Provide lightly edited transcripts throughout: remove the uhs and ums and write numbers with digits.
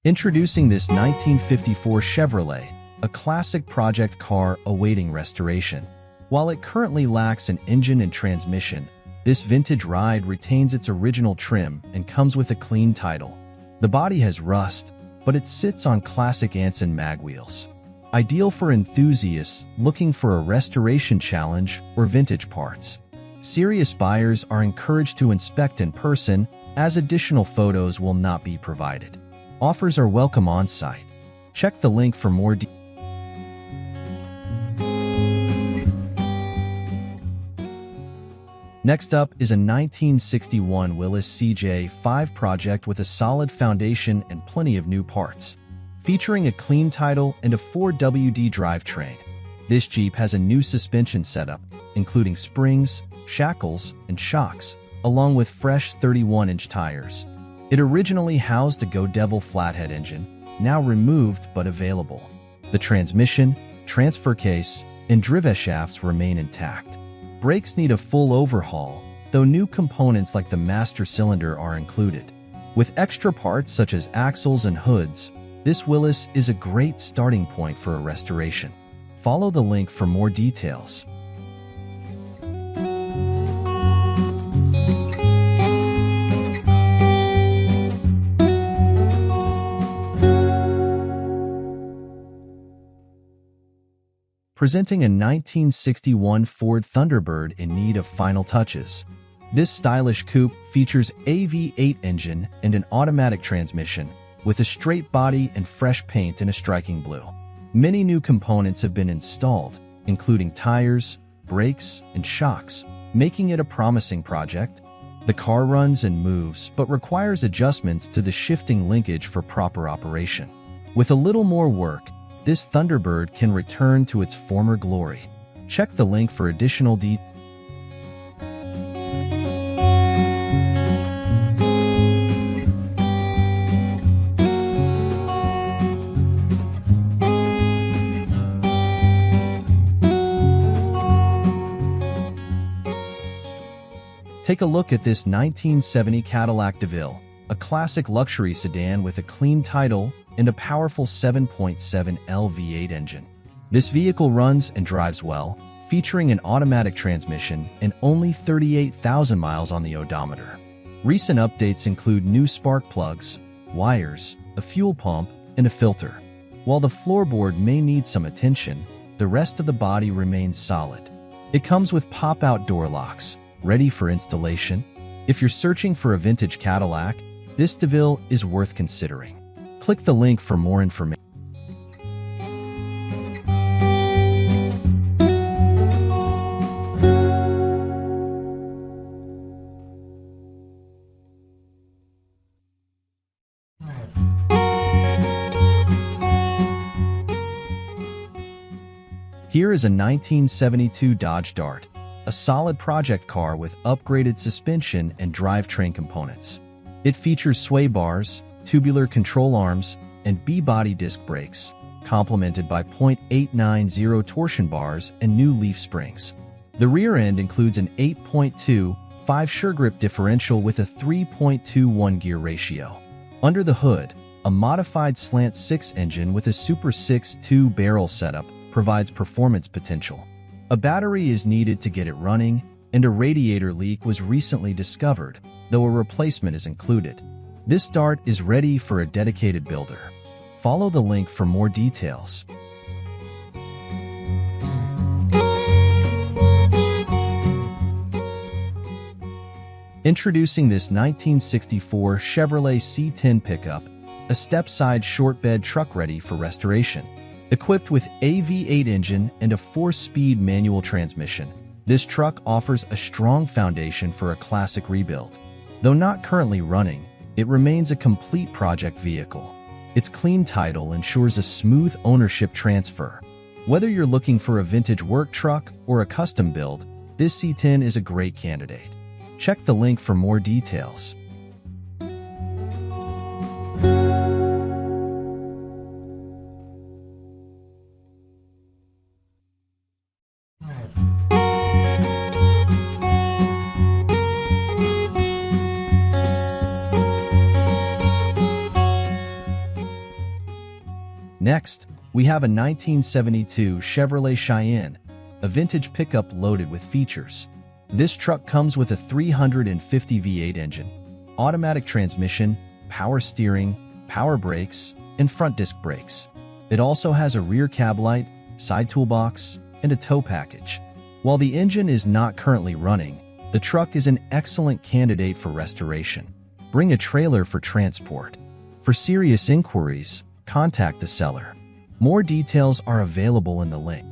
Introducing this 1954 Chevrolet, a classic project car awaiting restoration. While it currently lacks an engine and transmission, this vintage ride retains its original trim and comes with a clean title. The body has rust, but it sits on classic Anson mag wheels. Ideal for enthusiasts looking for a restoration challenge or vintage parts. Serious buyers are encouraged to inspect in person, as additional photos will not be provided. Offers are welcome on-site. Check the link for more details. Next up is a 1961 Willys CJ5 project with a solid foundation and plenty of new parts. Featuring a clean title and a 4WD drivetrain, this Jeep has a new suspension setup, including springs, shackles, and shocks, along with fresh 31-inch tires. It originally housed a Go Devil flathead engine, now removed but available. The transmission, transfer case, and driveshafts remain intact. Brakes need a full overhaul, though new components like the master cylinder are included. With extra parts such as axles and hoods, this Willys is a great starting point for a restoration. Follow the link for more details. Presenting a 1961 Ford Thunderbird in need of final touches. This stylish coupe features a V8 engine and an automatic transmission, with a straight body and fresh paint in a striking blue. Many new components have been installed, including tires, brakes, and shocks, making it a promising project. The car runs and moves but requires adjustments to the shifting linkage for proper operation. With a little more work, this Thunderbird can return to its former glory. Check the link for additional details. Take a look at this 1970 Cadillac DeVille, a classic luxury sedan with a clean title and a powerful 7.7L V8 engine. This vehicle runs and drives well, featuring an automatic transmission and only 38,000 miles on the odometer. Recent updates include new spark plugs, wires, a fuel pump, and a filter. While the floorboard may need some attention, the rest of the body remains solid. It comes with pop-out door locks, ready for installation. If you're searching for a vintage Cadillac, this DeVille is worth considering. Click the link for more information. Here is a 1972 Dodge Dart, a solid project car with upgraded suspension and drivetrain components. It features sway bars, tubular control arms, and B-body disc brakes, complemented by .890 torsion bars and new leaf springs. The rear end includes an 8.25 SureGrip differential with a 3.21 gear ratio. Under the hood, a modified slant 6 engine with a Super 6 2-barrel setup provides performance potential. A battery is needed to get it running, and a radiator leak was recently discovered, though a replacement is included. This Dart is ready for a dedicated builder. Follow the link for more details. Introducing this 1964 Chevrolet C10 pickup, a step-side short bed truck ready for restoration. Equipped with a V8 engine and a 4-speed manual transmission, this truck offers a strong foundation for a classic rebuild. Though not currently running, it remains a complete project vehicle. Its clean title ensures a smooth ownership transfer. Whether you're looking for a vintage work truck or a custom build, this C10 is a great candidate. Check the link for more details. Next, we have a 1972 Chevrolet Cheyenne, a vintage pickup loaded with features. This truck comes with a 350 V8 engine, automatic transmission, power steering, power brakes, and front disc brakes. It also has a rear cab light, side toolbox, and a tow package. While the engine is not currently running, the truck is an excellent candidate for restoration. Bring a trailer for transport. For serious inquiries, contact the seller. More details are available in the link.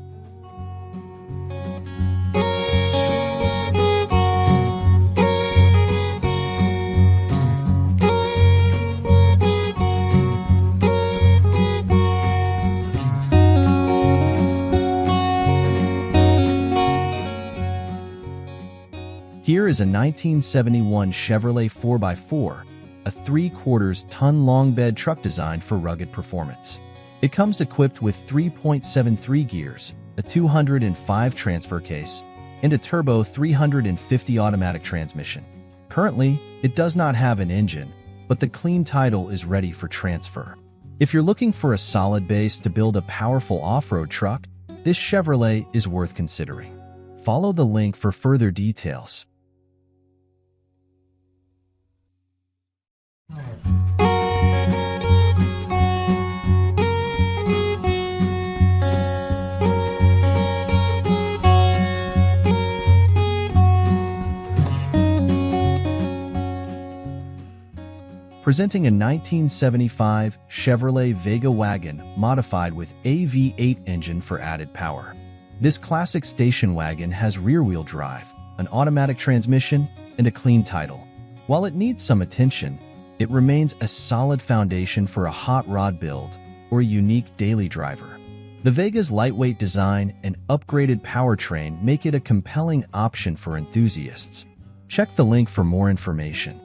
Here is a 1971 Chevrolet 4x4, a 3/4-ton long bed truck designed for rugged performance. It comes equipped with 3.73 gears, a 205 transfer case, and a turbo 350 automatic transmission. Currently, it does not have an engine, but the clean title is ready for transfer. If you're looking for a solid base to build a powerful off-road truck, this Chevrolet is worth considering. Follow the link for further details. Presenting a 1975 Chevrolet Vega wagon modified with a V8 engine for added power. This classic station wagon has rear-wheel drive, an automatic transmission, and a clean title. While it needs some attention, it remains a solid foundation for a hot rod build or a unique daily driver. The Vega's lightweight design and upgraded powertrain make it a compelling option for enthusiasts. Check the link for more information.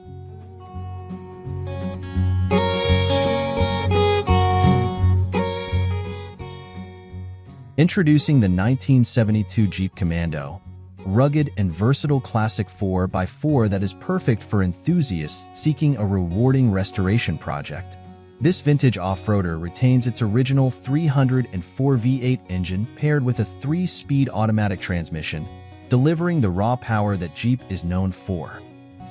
Introducing the 1972 Jeep Commando, rugged and versatile classic 4x4 that is perfect for enthusiasts seeking a rewarding restoration project. This vintage off-roader retains its original 304 V8 engine paired with a 3-speed automatic transmission, delivering the raw power that Jeep is known for.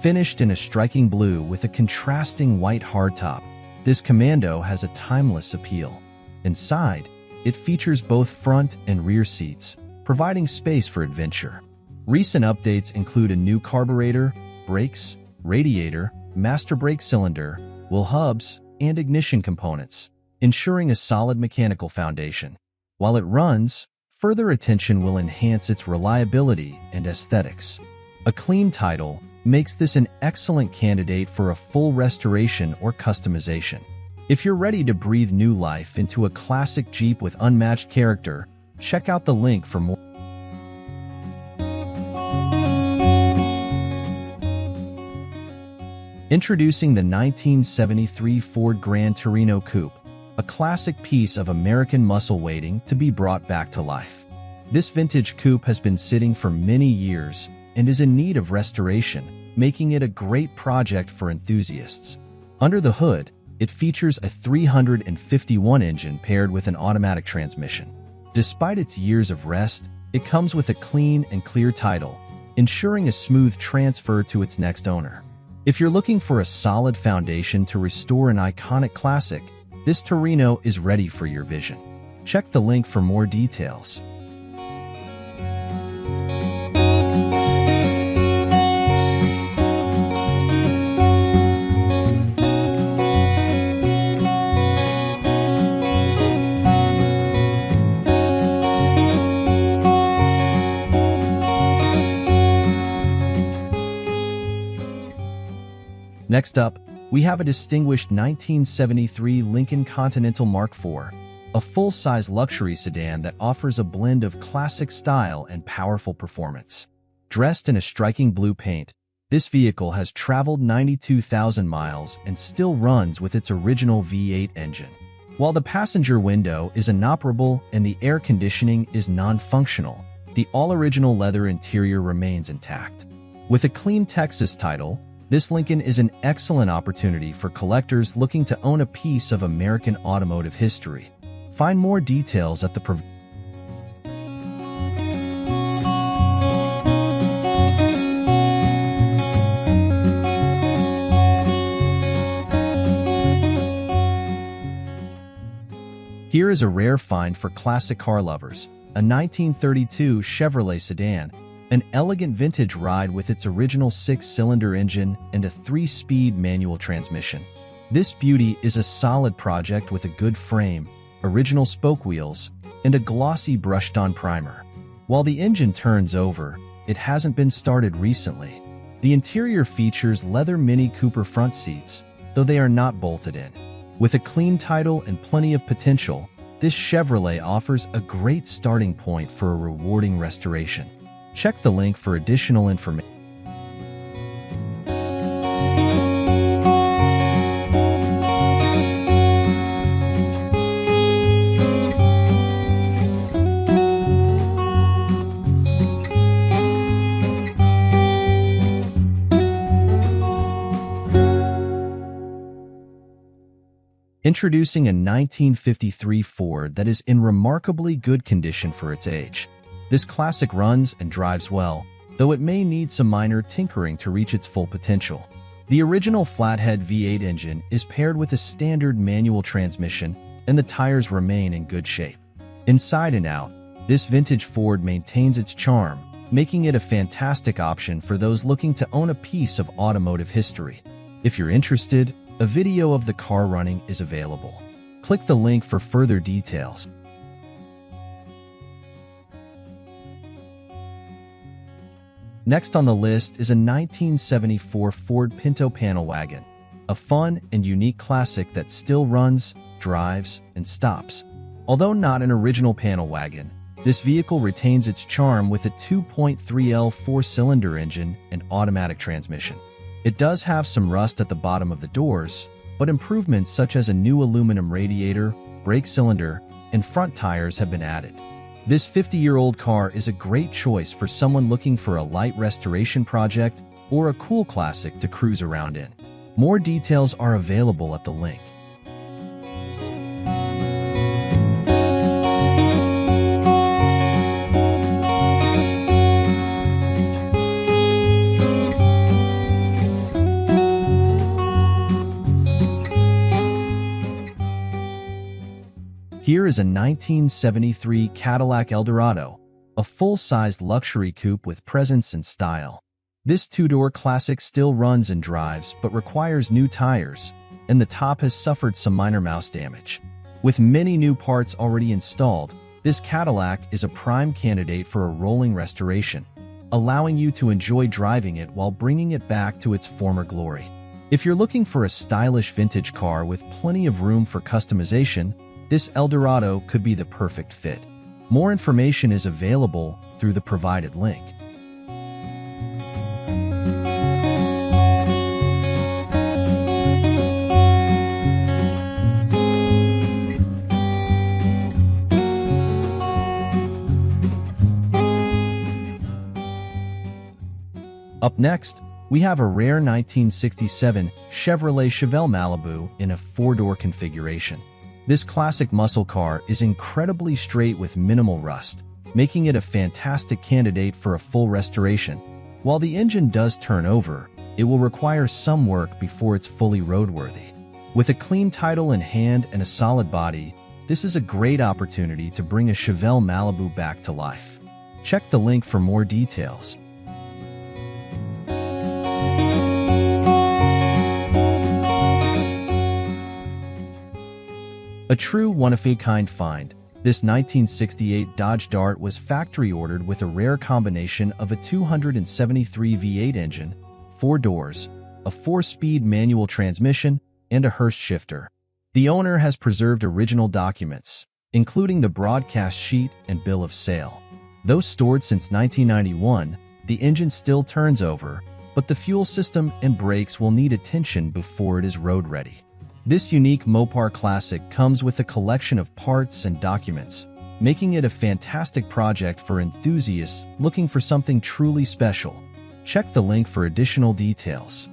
Finished in a striking blue with a contrasting white hardtop, this Commando has a timeless appeal. Inside, it features both front and rear seats, providing space for adventure. Recent updates include a new carburetor, brakes, radiator, master brake cylinder, wheel hubs, and ignition components, ensuring a solid mechanical foundation. While it runs, further attention will enhance its reliability and aesthetics. A clean title makes this an excellent candidate for a full restoration or customization. If you're ready to breathe new life into a classic Jeep with unmatched character, check out the link for more. Introducing the 1973 Ford Grand Torino Coupe, a classic piece of American muscle waiting to be brought back to life. This vintage coupe has been sitting for many years and is in need of restoration, making it a great project for enthusiasts. Under the hood, it features a 351 engine paired with an automatic transmission. Despite its years of rest, it comes with a clean and clear title, ensuring a smooth transfer to its next owner. If you're looking for a solid foundation to restore an iconic classic, this Torino is ready for your vision. Check the link for more details. Next up, we have a distinguished 1973 Lincoln Continental Mark IV, a full-size luxury sedan that offers a blend of classic style and powerful performance. Dressed in a striking blue paint, this vehicle has traveled 92,000 miles and still runs with its original V8 engine. While the passenger window is inoperable and the air conditioning is non-functional, the all-original leather interior remains intact. With a clean Texas title, this Lincoln is an excellent opportunity for collectors looking to own a piece of American automotive history. Find more details at the Here is a rare find for classic car lovers, a 1932 Chevrolet Sedan, an elegant vintage ride with its original 6-cylinder engine and a 3-speed manual transmission. This beauty is a solid project with a good frame, original spoke wheels, and a glossy brushed-on primer. While the engine turns over, it hasn't been started recently. The interior features leather Mini Cooper front seats, though they are not bolted in. With a clean title and plenty of potential, this Chevrolet offers a great starting point for a rewarding restoration. Check the link for additional information. Introducing a 1953 Ford that is in remarkably good condition for its age. This classic runs and drives well, though it may need some minor tinkering to reach its full potential. The original flathead V8 engine is paired with a standard manual transmission, and the tires remain in good shape. Inside and out, this vintage Ford maintains its charm, making it a fantastic option for those looking to own a piece of automotive history. If you're interested, a video of the car running is available. Click the link for further details. Next on the list is a 1974 Ford Pinto panel wagon, a fun and unique classic that still runs, drives, and stops. Although not an original panel wagon, this vehicle retains its charm with a 2.3L 4-cylinder engine and automatic transmission. It does have some rust at the bottom of the doors, but improvements such as a new aluminum radiator, brake cylinder, and front tires have been added. This 50-year-old car is a great choice for someone looking for a light restoration project or a cool classic to cruise around in. More details are available at the link. Here is a 1973 Cadillac Eldorado, a full-sized luxury coupe with presence and style. This two-door classic still runs and drives but requires new tires, and the top has suffered some minor mouse damage. With many new parts already installed, this Cadillac is a prime candidate for a rolling restoration, allowing you to enjoy driving it while bringing it back to its former glory. If you're looking for a stylish vintage car with plenty of room for customization, this Eldorado could be the perfect fit. More information is available through the provided link. Up next, we have a rare 1967 Chevrolet Chevelle Malibu in a 4-door configuration. This classic muscle car is incredibly straight with minimal rust, making it a fantastic candidate for a full restoration. While the engine does turn over, it will require some work before it's fully roadworthy. With a clean title in hand and a solid body, this is a great opportunity to bring a Chevelle Malibu back to life. Check the link for more details. A true one-of-a-kind find, this 1968 Dodge Dart was factory-ordered with a rare combination of a 273 V8 engine, 4 doors, a 4-speed manual transmission, and a Hurst shifter. The owner has preserved original documents, including the broadcast sheet and bill of sale. Though stored since 1991, the engine still turns over, but the fuel system and brakes will need attention before it is road-ready. This unique Mopar classic comes with a collection of parts and documents, making it a fantastic project for enthusiasts looking for something truly special. Check the link for additional details.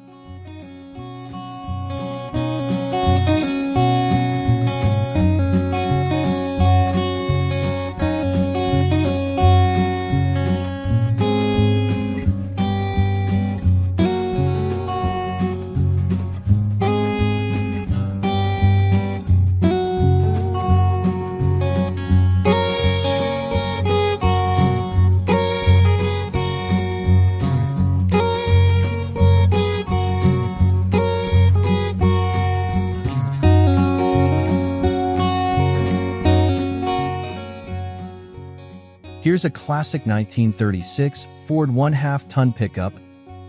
Here's a classic 1936 Ford 1/2-ton pickup,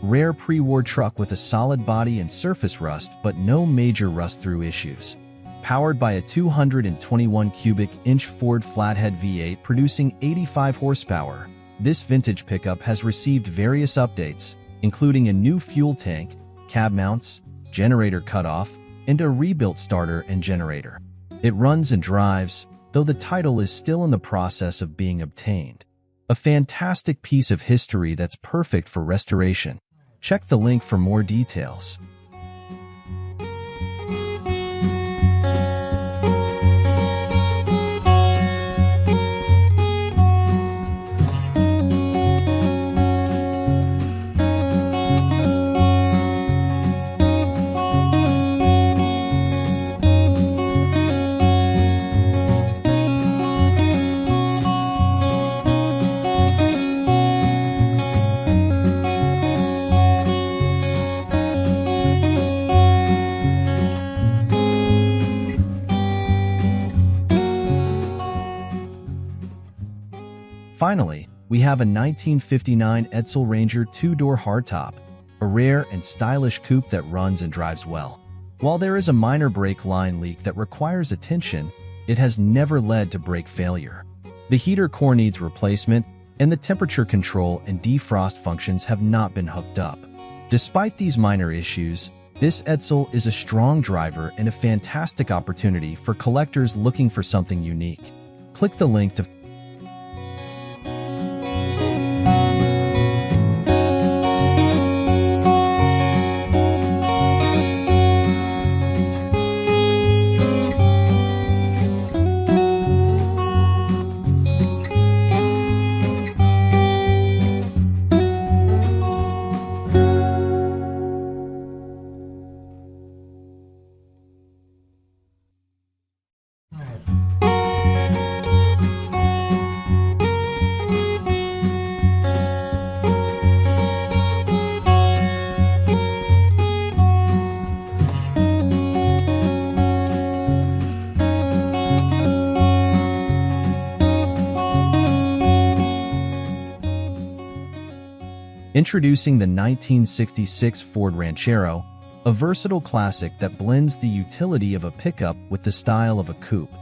rare pre-war truck with a solid body and surface rust but no major rust-through issues. Powered by a 221 cubic inch Ford flathead V8 producing 85 horsepower, this vintage pickup has received various updates, including a new fuel tank, cab mounts, generator cutoff, and a rebuilt starter and generator. It runs and drives, though the title is still in the process of being obtained. A fantastic piece of history that's perfect for restoration. Check the link for more details. Finally, we have a 1959 Edsel Ranger 2-door hardtop, a rare and stylish coupe that runs and drives well. While there is a minor brake line leak that requires attention, it has never led to brake failure. The heater core needs replacement, and the temperature control and defrost functions have not been hooked up. Despite these minor issues, this Edsel is a strong driver and a fantastic opportunity for collectors looking for something unique. Click the link to Introducing the 1966 Ford Ranchero, a versatile classic that blends the utility of a pickup with the style of a coupe.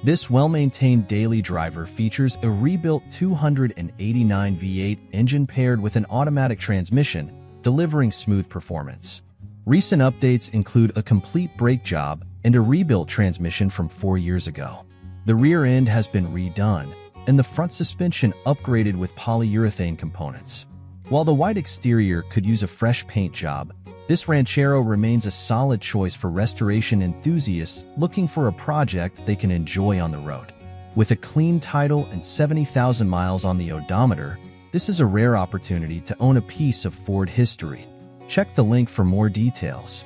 This well-maintained daily driver features a rebuilt 289 V8 engine paired with an automatic transmission, delivering smooth performance. Recent updates include a complete brake job and a rebuilt transmission from 4 years ago. The rear end has been redone, and the front suspension upgraded with polyurethane components. While the white exterior could use a fresh paint job, this Ranchero remains a solid choice for restoration enthusiasts looking for a project they can enjoy on the road. With a clean title and 70,000 miles on the odometer, this is a rare opportunity to own a piece of Ford history. Check the link for more details.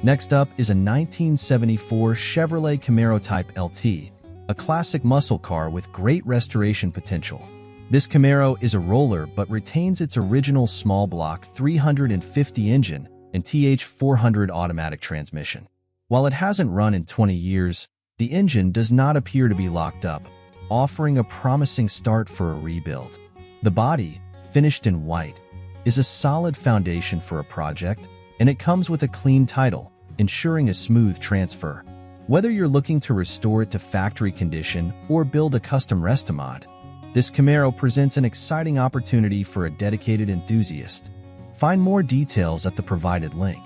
Next up is a 1974 Chevrolet Camaro Type LT, a classic muscle car with great restoration potential. This Camaro is a roller but retains its original small block 350 engine and TH400 automatic transmission. While it hasn't run in 20 years, the engine does not appear to be locked up, offering a promising start for a rebuild. The body, finished in white, is a solid foundation for a project, and it comes with a clean title, ensuring a smooth transfer. Whether you're looking to restore it to factory condition or build a custom restomod, this Camaro presents an exciting opportunity for a dedicated enthusiast. Find more details at the provided link.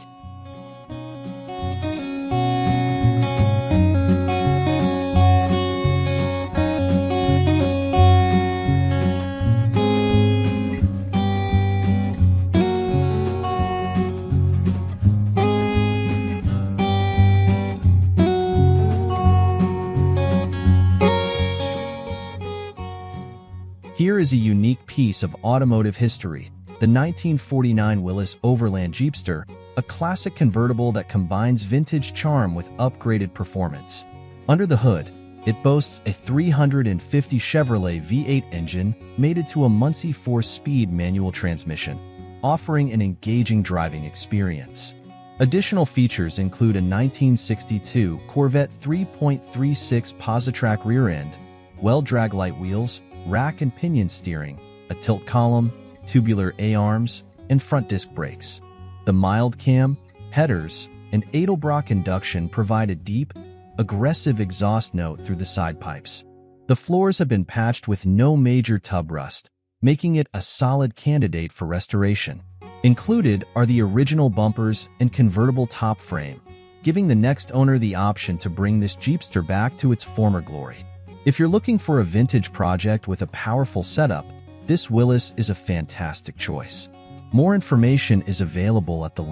Here is a unique piece of automotive history, the 1949 Willys Overland Jeepster, a classic convertible that combines vintage charm with upgraded performance. Under the hood, it boasts a 350 Chevrolet V8 engine mated to a Muncie 4-speed manual transmission, offering an engaging driving experience. Additional features include a 1962 Corvette 3.36 Positrack rear end, well-drag light wheels, rack and pinion steering, a tilt column, tubular A-arms, and front disc brakes. The mild cam, headers, and Edelbrock induction provide a deep, aggressive exhaust note through the side pipes. The floors have been patched with no major tub rust, making it a solid candidate for restoration. Included are the original bumpers and convertible top frame, giving the next owner the option to bring this Jeepster back to its former glory. If you're looking for a vintage project with a powerful setup, this Willys is a fantastic choice. More information is available at the